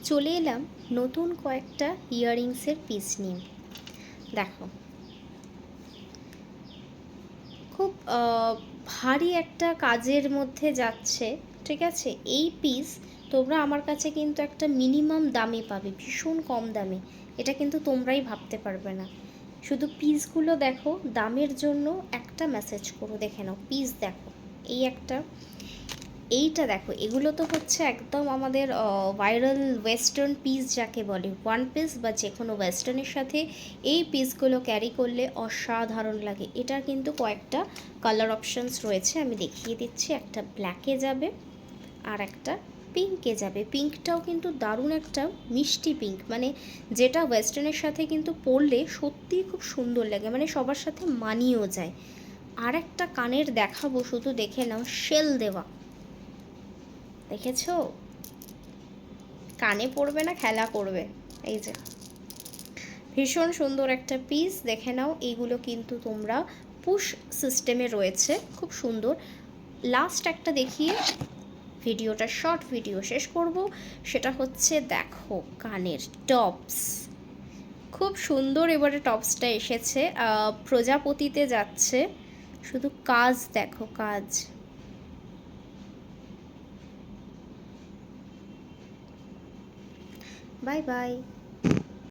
চলে এলাম নতুন কয়েকটা ইয়াররিংসের পিস নিয়ে। দেখো, খুব ভারী একটা কাজের মধ্যে যাচ্ছে, ঠিক আছে। এই পিস তোমরা আমার কাছে কিন্তু একটা মিনিমাম দামে পাবে, ভীষণ কম দামে। এটা কিন্তু তোমরাই ভাবতে পারবে না। শুধু পিসগুলো দেখো, দামের জন্য একটা মেসেজ করো, দেখে নাও পিস দেখো। এই একটা, এইটা দেখো, এগুলো তো হচ্ছে একদম আমাদের ভাইরাল ওয়েস্টার্ন পিস যাকে বলে, ওয়ান পিস বা যে কোনো ওয়েস্টার্নের সাথে এই পিসগুলো ক্যারি করলে অসাধারণ লাগে। এটার কিন্তু কয়েকটা কালার অপশানস রয়েছে, আমি দেখিয়ে দিচ্ছি। একটা ব্ল্যাকে যাবে আর একটা পিঙ্কে যাবে। পিঙ্কটাও কিন্তু দারুণ একটা মিষ্টি পিঙ্ক, মানে যেটা ওয়েস্টার্নের সাথে কিন্তু পরলে সত্যিই খুব সুন্দর লাগে, মানে সবার সাথে মানিয়েও যায়। আর একটা কানের দেখাবো, শুধু দেখে নাও, শেল দেওয়া, দেখেছো? কানে পড়বে না, খেলা করবে। এই যে ভীষণ সুন্দর একটা পিস, দেখে নাও। এইগুলো কিন্তু তোমরা পুশ সিস্টেমে রয়েছে, খুব সুন্দর। লাস্ট একটা দেখিয়ে ভিডিওটা, শর্ট ভিডিও শেষ করব। সেটা হচ্ছে দেখো কানের টপস, খুব সুন্দর। এবারে টপসটা এসেছে প্রজাপতিতে যাচ্ছে, শুধু কাজ দেখো, কাজ। Bye bye.